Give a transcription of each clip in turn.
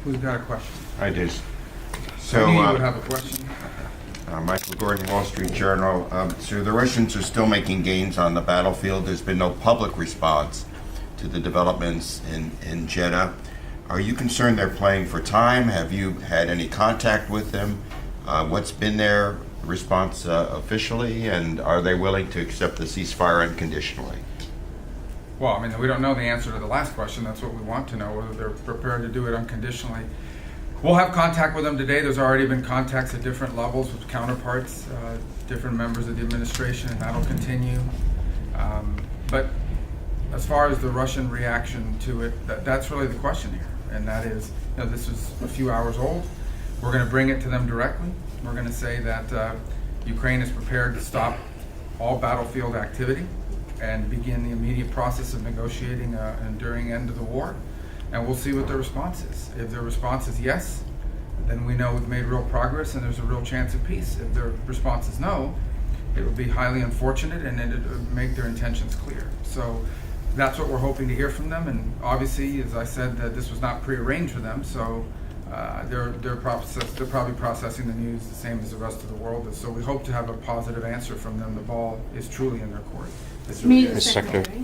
Who's got a question? I did. So, you would have a question? Michael Gordon, Wall Street Journal. So the Russians are still making gains on the battlefield. There's been no public response to the developments in Jeddah. Are you concerned they're playing for time? Have you had any contact with them? What's been their response officially, and are they willing to accept the ceasefire unconditionally? Well, I mean, we don't know the answer to the last question. That's what we want to know, whether they're prepared to do it unconditionally. We'll have contact with them today. There's already been contacts at different levels with counterparts, different members of the administration, and that'll continue. But as far as the Russian reaction to it, that's really the question here. And that is, this is a few hours old. We're going to bring it to them directly. We're going to say that Ukraine is prepared to stop all battlefield activity and begin the immediate process of negotiating an enduring end to the war. And we'll see what their response is. If their response is yes, then we know we've made real progress and there's a real chance of peace. If their response is no, it would be highly unfortunate and it would make their intentions clear. So that's what we're hoping to hear from them. And obviously, as I said, that this was not prearranged for them. So they're probably processing the news the same as the rest of the world is. So we hope to have a positive answer from them. The ball is truly in their court. Mr. Secretary,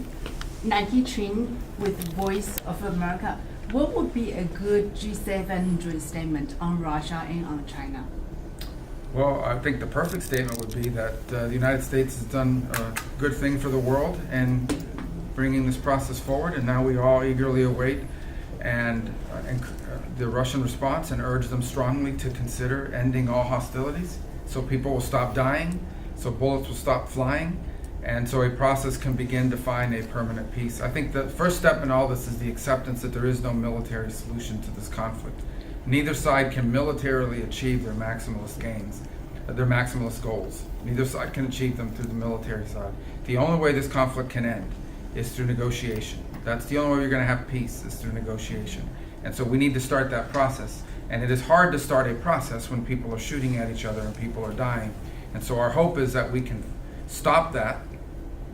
Nike Chin with Voice of America. What would be a good G7 joint statement on Russia and on China? Well, I think the perfect statement would be that the United States has done a good thing for the world and bringing this process forward, and now we all eagerly await the Russian response and urge them strongly to consider ending all hostilities so people will stop dying, so bullets will stop flying, and so a process can begin to find a permanent peace. I think the first step in all this is the acceptance that there is no military solution to this conflict. Neither side can militarily achieve their maximalist gains, their maximalist goals. Neither side can achieve them through the military side. The only way this conflict can end is through negotiation. That's the only way you're going to have peace, is through negotiation. And so we need to start that process. And it is hard to start a process when people are shooting at each other and people are dying. And so our hope is that we can stop that,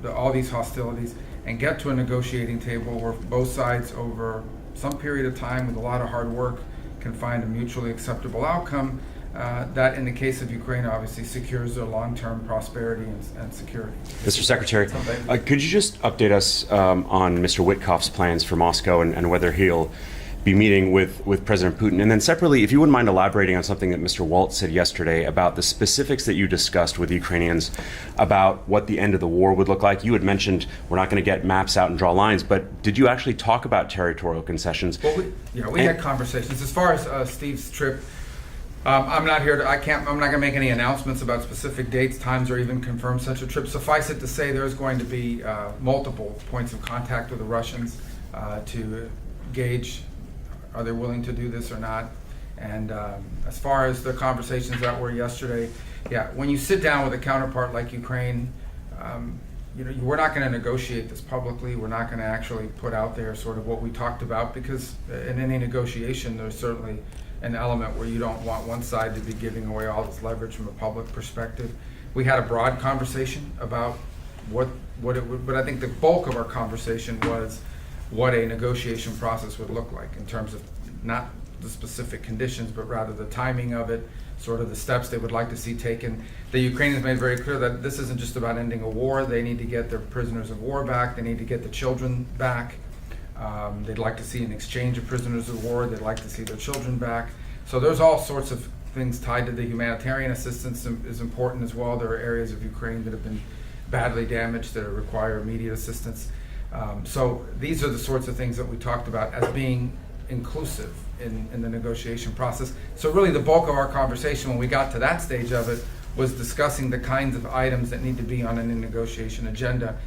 all these hostilities, and get to a negotiating table where both sides, over some period of time with a lot of hard work, can find a mutually acceptable outcome that, in the case of Ukraine, obviously secures their long-term prosperity and security. Mr. Secretary, could you just update us on Mr. Witkoff's plans for Moscow and whether he'll be meeting with President Putin? And then separately, if you wouldn't mind elaborating on something that Mr. Waltz said yesterday about the specifics that you discussed with the Ukrainians about what the end of the war would look like. You had mentioned we're not going to get maps out and draw lines, but did you actually talk about territorial concessions? Well, we had conversations. As far as Steve's trip, I'm not here to, I'm not going to make any announcements about specific dates, times, or even confirm such a trip. Suffice it to say there's going to be multiple points of contact with the Russians to gauge, are they willing to do this or not? And as far as the conversations that were yesterday, when you sit down with a counterpart like Ukraine, we're not going to negotiate this publicly. We're not going to actually put out there sort of what we talked about, because in any negotiation, there's certainly an element where you don't want one side to be giving away all this leverage from a public perspective. We had a broad conversation about what it would, but I think the bulk of our conversation was what a negotiation process would look like in terms of not the specific conditions, but rather the timing of it, sort of the steps they would like to see taken. The Ukrainians made very clear that this isn't just about ending a war. They need to get their prisoners of war back. They need to get the children back. They'd like to see an exchange of prisoners of war. They'd like to see their children back. So there's all sorts of things tied to the humanitarian assistance is important as well. There are areas of Ukraine that have been badly damaged that require immediate assistance. So these are the sorts of things that we talked about as being inclusive in the negotiation process. So really the bulk of our conversation when we got to that stage of it was discussing the kinds of items that need to be on a negotiation agenda,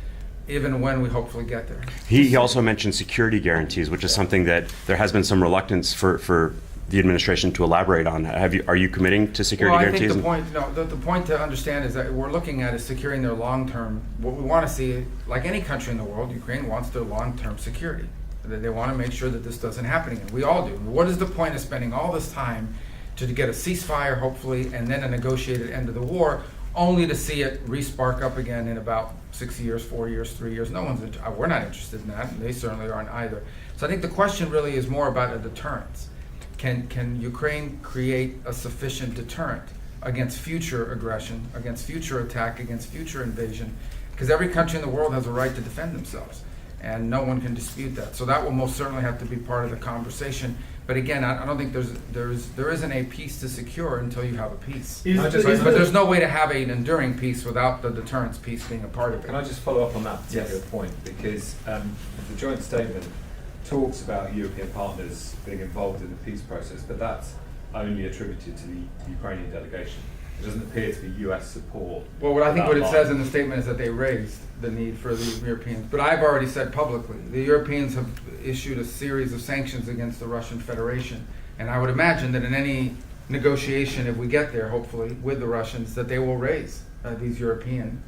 even when we hopefully get there. He also mentioned security guarantees, which is something that there has been some reluctance for the administration to elaborate on. Are you committing to security guarantees? I think the point to understand is that we're looking at is securing their long-term. What we want to see, like any country in the world, Ukraine wants their long-term security. They want to make sure that this doesn't happen again. We all do. What is the point of spending all this time to get a ceasefire, hopefully, and then a negotiated end of the war, only to see it re-spark up again in about 6 years, 4 years, 3 years? We're not interested in that, and they certainly aren't either. So I think the question really is more about a deterrence. can Ukraine create a sufficient deterrent against future aggression, against future attack, against future invasion? Because every country in the world has a right to defend themselves, and no one can dispute that. So that will most certainly have to be part of the conversation. But again, I don't think there isn't a peace to secure until you have a peace. But there's no way to have an enduring peace without the deterrence piece being a part of it. Can I just follow up on that particular Yes. point? Because the joint statement talks about European partners being involved in the peace process, but that's only attributed to the Ukrainian delegation. It doesn't appear to be US support. Well, what I think for what that it says line. in the statement is that they raised the need for the Europeans. But I've already said publicly, the Europeans have issued a series of sanctions against the Russian Federation. And I would imagine that in any negotiation, if we get there, hopefully, with the Russians, that they will raise these European,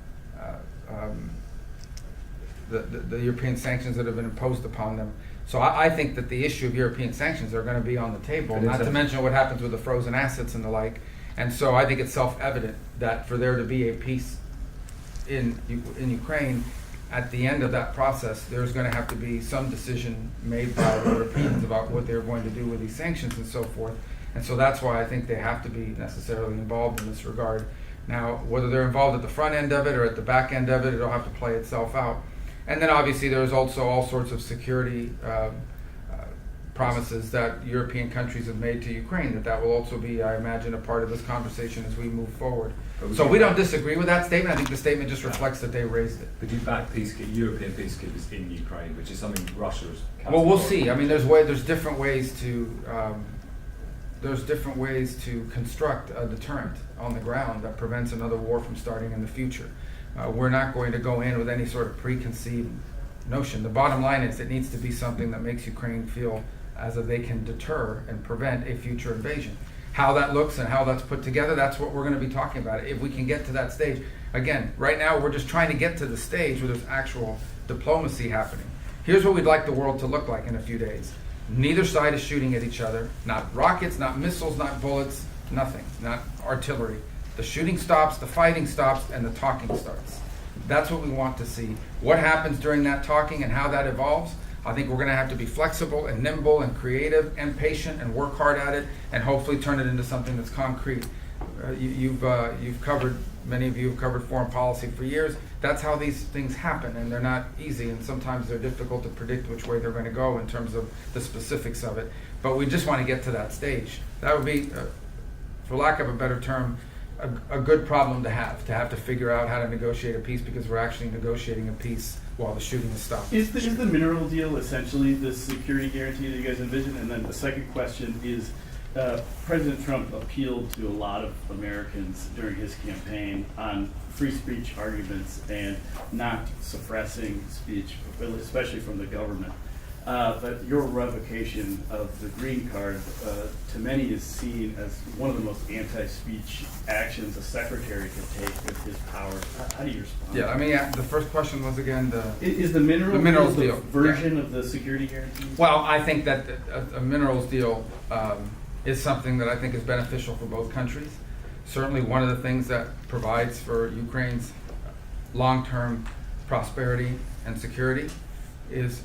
the European sanctions that have been imposed upon them. So I think that the issue of European sanctions are going to be on the table, But not it's to a- mention what happens with the frozen assets and the like. And so I think it's self-evident that for there to be a peace in Ukraine, at the end of that process, there's going to have to be some decision made by the Europeans about what they're going to do with these sanctions and so forth. And so that's why I think they have to be necessarily involved in this regard. Now, whether they're involved at the front end of it or at the back end of it, it'll have to play itself out. And then obviously there's also all sorts of security promises that European countries have made to Ukraine, that will also be, I imagine, a part of this conversation as we move forward. So we don't disagree with that statement. I think the statement just reflects that they raised it. But you back European peacekeepers in Ukraine, which is something Russia has. Well, we'll see. I mean, there's different ways to construct a deterrent on the ground that prevents another war from starting in the future. We're not going to go in with any sort of preconceived notion. The bottom line is it needs to be something that makes Ukraine feel as if they can deter and prevent a future invasion. How that looks and how that's put together, that's what we're going to be talking about. If we can get to that stage. Again, right now we're just trying to get to the stage where there's actual diplomacy happening. Here's what we'd like the world to look like in a few days. Neither side is shooting at each other. Not rockets, not missiles, not bullets, nothing. Not artillery. The shooting stops, the fighting stops, and the talking starts. That's what we want to see. What happens during that talking and how that evolves, I think we're going to have to be flexible and nimble and creative and patient and work hard at it and hopefully turn it into something that's concrete. You've covered, many of you have covered foreign policy for years. That's how these things happen, and they're not easy, and sometimes they're difficult to predict which way they're going to go in terms of the specifics of it. But we just want to get to that stage. That would be, for lack of a better term, a good problem to have to figure out how to negotiate a peace, because we're actually negotiating a peace while the shooting is stopped. Is the mineral deal essentially the security guarantee that you guys envision? And then the second question is, President Trump appealed to a lot of Americans during his campaign on free speech arguments and not suppressing speech, especially from the government. But your revocation of the green card, to many, is seen as one of the most anti-speech actions a secretary could take with his powers. How do you respond? Yeah, I mean, the first question was again Is the minerals deal version of the security guarantee? Well, I think that a minerals deal is something that I think is beneficial for both countries. Certainly one of the things that provides for Ukraine's long-term prosperity and security is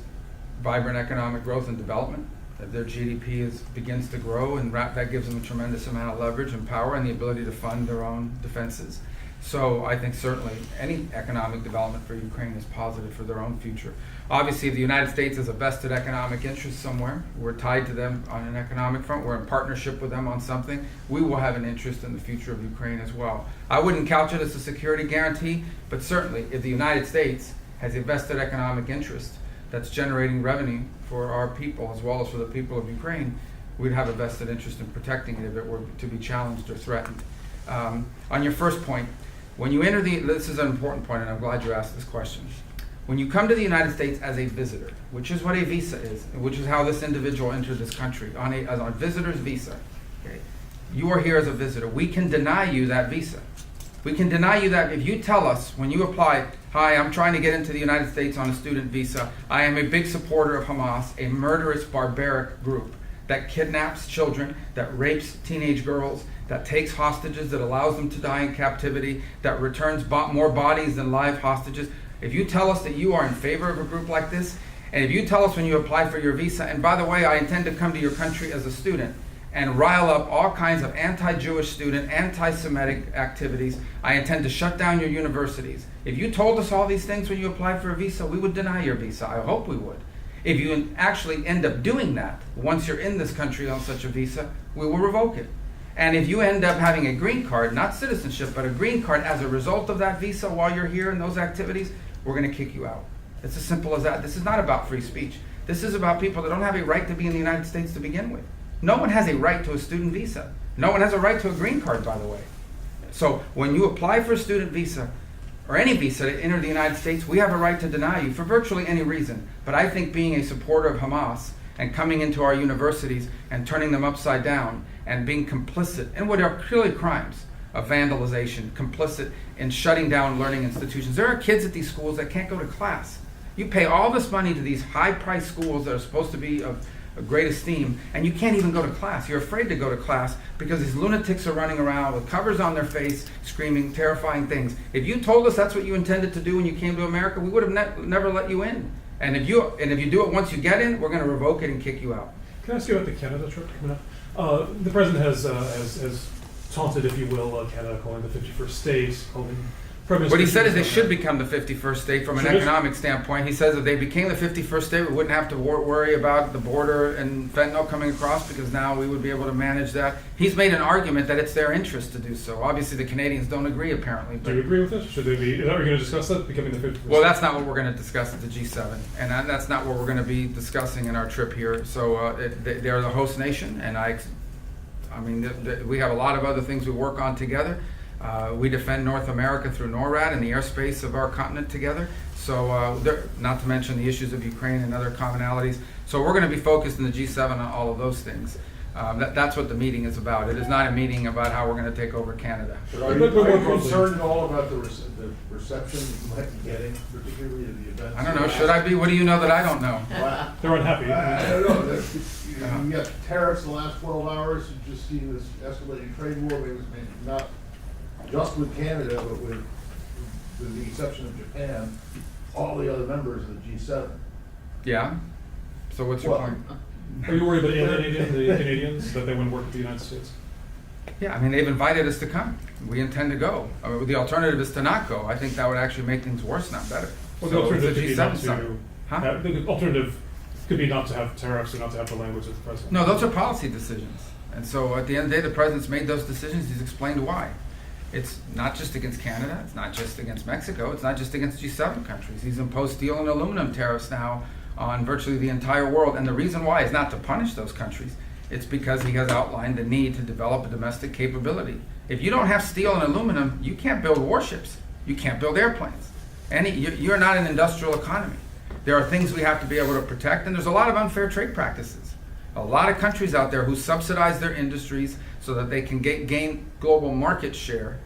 vibrant economic growth and development. If their GDP begins to grow, and that gives them a tremendous amount of leverage and power and the ability to fund their own defenses. So I think certainly any economic development for Ukraine is positive for their own future. Obviously, if the United States has a vested economic interest somewhere, we're tied to them on an economic front, we're in partnership with them on something, we will have an interest in the future of Ukraine as well. I wouldn't couch it as a security guarantee, but certainly if the United States has a vested economic interest that's generating revenue for our people as well as for the people of Ukraine, we'd have a vested interest in protecting it if it were to be challenged or threatened. On your first point, when you enter this is an important point, and I'm glad you asked this question. When you come to the United States as a visitor, which is what a visa is, which is how this individual entered this country, on a visitor's visa, okay, you are here as a visitor. We can deny you that visa. We can deny you that if you tell us when you apply, hi, I'm trying to get into the United States on a student visa. I am a big supporter of Hamas, a murderous, barbaric group that kidnaps children, that rapes teenage girls, that takes hostages, that allows them to die in captivity, that returns more bodies than live hostages. If you tell us that you are in favor of a group like this, and if you tell us when you apply for your visa, and by the way, I intend to come to your country as a student, and rile up all kinds of anti-Jewish student, anti-Semitic activities. I intend to shut down your universities. If you told us all these things when you applied for a visa, we would deny your visa. I hope we would. If you actually end up doing that, once you're in this country on such a visa, we will revoke it. And if you end up having a green card, not citizenship, but a green card as a result of that visa while you're here in those activities, we're going to kick you out. It's as simple as that. This is not about free speech. This is about people that don't have a right to be in the United States to begin with. No one has a right to a student visa. No one has a right to a green card, by the way. So when you apply for a student visa, or any visa to enter the United States, we have a right to deny you for virtually any reason. But I think being a supporter of Hamas and coming into our universities and turning them upside down and being complicit in what are clearly crimes of vandalization, complicit in shutting down learning institutions. There are kids at these schools that can't go to class. You pay all this money to these high-priced schools that are supposed to be of great esteem, and you can't even go to class. You're afraid to go to class because these lunatics are running around with covers on their face, screaming terrifying things. If you told us that's what you intended to do when you came to America, we would have never let you in. And if you do it once you get in, we're going to revoke it and kick you out. Can I ask you about the Canada trip coming up? The president has taunted, if you will, Canada calling the 51st state, calling Prime Minister. What he said is they should become the 51st state from an economic standpoint. He says if they became the 51st state, we wouldn't have to worry about the border and fentanyl coming across because now we would be able to manage that. He's made an argument that it's their interest to do so. Obviously, the Canadians don't agree, apparently. Do you agree with this? Should they be? Are we going to discuss that, becoming the 51st Well, that's not what we're going to discuss at the G7, and that's not what we're going to be discussing in our trip here. So they're the host nation, and I mean, we have a lot of other things we work on together. We defend North America through NORAD and the airspace of our continent together. So, not to mention the issues of Ukraine and other commonalities. So we're going to be focused in the G7 on all of those things. That's what the meeting is about. It is not a meeting about how we're going to take over Canada. But are you concerned at all about the reception you might be getting, particularly at the events? I don't know. Should I be? What do you know that I don't know? They're unhappy. I don't know. You got tariffs the last 12 hours. You just see this escalating trade war. Maybe not just with Canada, but with the exception of Japan, all the other members of the G7. Yeah. So what's your point? Are you worried about alienating the Canadians, that they wouldn't work with the United States? Yeah, I mean, they've invited us to come. We intend to go. The alternative is to not go. I think that would actually make things worse, not better. Well, So the alternative it's a could be G7 not to. summit. Huh? The alternative could be not to have tariffs or not to have the language of the president. No, those are policy decisions. And so at the end of the day, the president's made those decisions. He's explained why. It's not just against Canada. It's not just against Mexico. It's not just against G7 countries. He's imposed steel and aluminum tariffs now on virtually the entire world. And the reason why is not to punish those countries. It's because he has outlined the need to develop a domestic capability. If you don't have steel and aluminum, you can't build warships. You can't build airplanes. You're not an industrial economy. There are things we have to be able to protect, and there's a lot of unfair trade practices. A lot of countries out there who subsidize their industries so that they can gain global market share.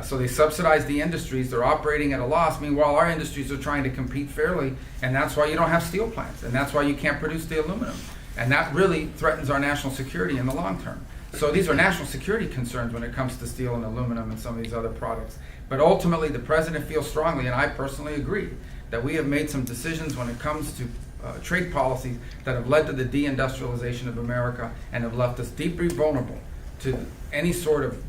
So they subsidize the industries, they're operating at a loss. Meanwhile, our industries are trying to compete fairly, and that's why you don't have steel plants, and that's why you can't produce the aluminum. And that really threatens our national security in the long term. So these are national security concerns when it comes to steel and aluminum and some of these other products. But ultimately, the president feels strongly, and I personally agree, that we have made some decisions when it comes to trade policies that have led to the deindustrialization of America and have left us deeply vulnerable to any sort of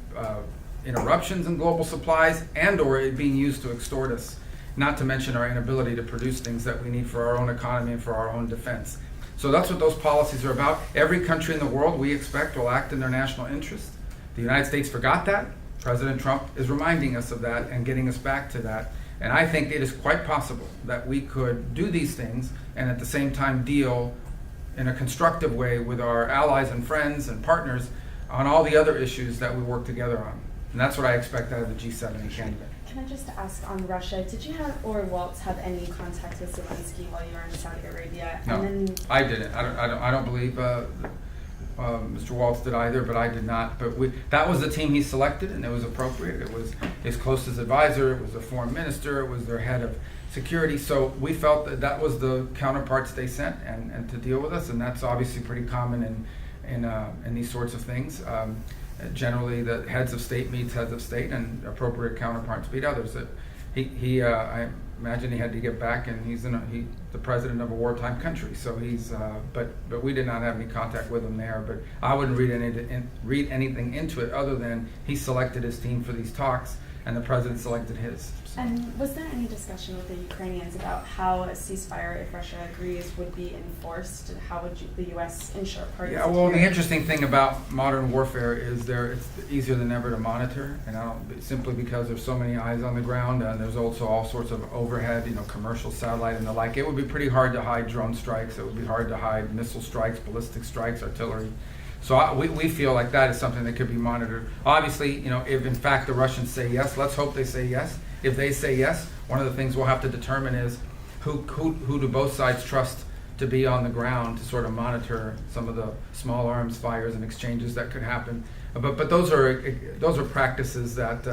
interruptions in global supplies and or it being used to extort us, not to mention our inability to produce things that we need for our own economy and for our own defense. So that's what those policies are about. Every country in the world, we expect, will act in their national interest. The United States forgot that. President Trump is reminding us of that and getting us back to that. And I think it is quite possible that we could do these things and at the same time deal in a constructive way with our allies and friends and partners on all the other issues that we work together on. And that's what I expect out of the G7 in Canada. Can I just ask on Russia, did you have or Waltz have any contact with Zelensky while you were in Saudi Arabia? No, And then, I didn't. I don't believe Mr. Waltz did either, but I did not. But that was the team he selected, and it was appropriate. It was his closest advisor. It was the foreign minister. It was their head of security. So we felt that that was the counterparts they sent, and to deal with us, and that's obviously pretty common in these sorts of things. Generally, the heads of state meets heads of state, and appropriate counterparts meet others. I imagine he had to get back, and he's the president of a wartime country. So but we did not have any contact with him there. But I wouldn't read anything into it other than he selected his team for these talks, and the president selected his. And was there any discussion with the Ukrainians about how a ceasefire, if Russia agrees, would be enforced? How would the U.S. ensure party Yeah, well, the security? interesting thing about modern warfare is it's easier than ever to monitor, and simply because there's so many eyes on the ground, and there's also all sorts of overhead, commercial satellite and the like. It would be pretty hard to hide drone strikes. It would be hard to hide missile strikes, ballistic strikes, artillery. So we feel like that is something that could be monitored. Obviously, if in fact the Russians say yes, let's hope they say yes. If they say yes, one of the things we'll have to determine is who do both sides trust to be on the ground to sort of monitor some of the small arms fires and exchanges that could happen. But those are practices that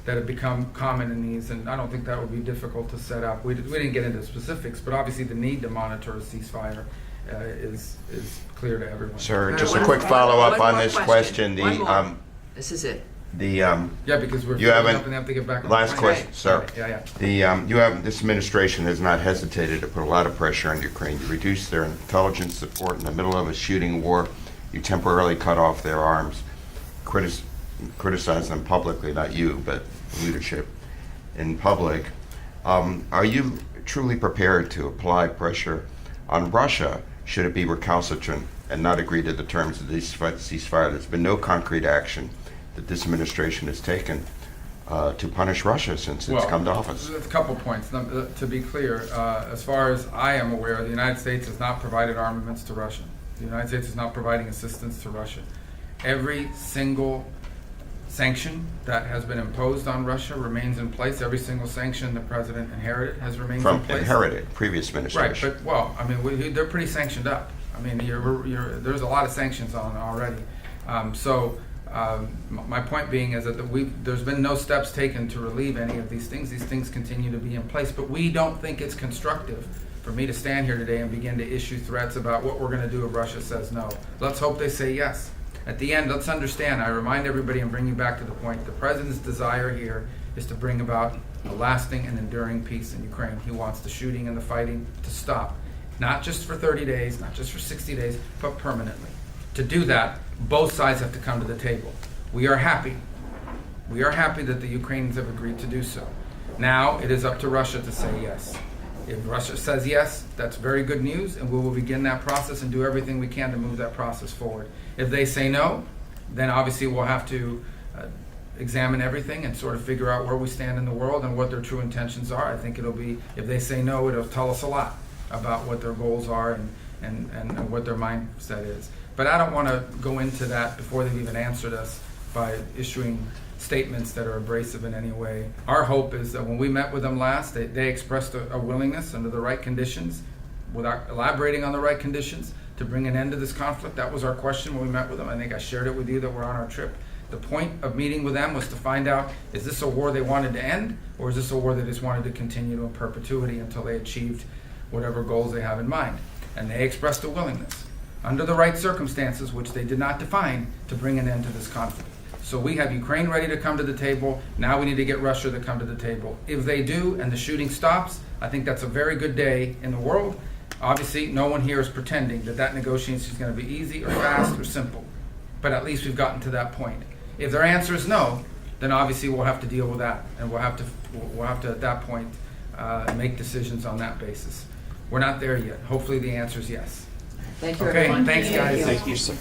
have become common in these, and I don't think that would be difficult to set up. We didn't get into specifics, but obviously the need to monitor a ceasefire is clear to everyone. Sir, All just right, a quick follow-up one on more this question. One more. This is it. Yeah, because we're You haven't- up and have to get back on Last the plane. question, sir. Yeah. This administration has not hesitated to put a lot of pressure on Ukraine. You reduce their intelligence support in the middle of a shooting war. You temporarily cut off their arms. Criticize them publicly, not you, but leadership in public. Are you truly prepared to apply pressure on Russia should it be recalcitrant and not agree to the terms of this ceasefire? There's been no concrete action that this administration has taken to punish Russia since it's come to office. There's a couple points. To be clear, as far as I am aware, the United States has not provided armaments to Russia. The United States is not providing assistance to Russia. Every single sanction that has been imposed on Russia remains in place. Every single sanction the president inherited has remained in place. Inherited, previous administration. Right, but they're pretty sanctioned up. I mean, there's a lot of sanctions on already. My point being is that there's been no steps taken to relieve any of these things. These things continue to be in place, but we don't think it's constructive for me to stand here today and begin to issue threats about what we're going to do if Russia says no. Let's hope they say yes. At the end, let's understand, I remind everybody and bring you back to the point, the president's desire here is to bring about a lasting and enduring peace in Ukraine. He wants the shooting and the fighting to stop, not just for 30 days, not just for 60 days, but permanently. To do that, both sides have to come to the table. We are happy that the Ukrainians have agreed to do so. Now it is up to Russia to say yes. If Russia says yes, that's very good news, and we will begin that process and do everything we can to move that process forward. If they say no, then obviously we'll have to examine everything and sort of figure out where we stand in the world and what their true intentions are. I think if they say no, it'll tell us a lot about what their goals are and what their mindset is. But I don't want to go into that before they've even answered us by issuing statements that are abrasive in any way. Our hope is that when we met with them last, they expressed a willingness under the right conditions, without elaborating on the right conditions, to bring an end to this conflict. That was our question when we met with them. I think I shared it with you that we're on our trip. The point of meeting with them was to find out, is this a war they wanted to end, or is this a war they just wanted to continue in perpetuity until they achieved whatever goals they have in mind? And they expressed a willingness, under the right circumstances, which they did not define, to bring an end to this conflict. So we have Ukraine ready to come to the table. Now we need to get Russia to come to the table. If they do and the shooting stops, I think that's a very good day in the world. Obviously, no one here is pretending that negotiation is going to be easy or fast or simple. But at least we've gotten to that point. If their answer is no, then obviously we'll have to deal with that. And we'll have to at that point make decisions on that basis. We're not there yet. Hopefully the answer is yes. Thank you, Okay, everyone. thanks, guys. Thank you, sir.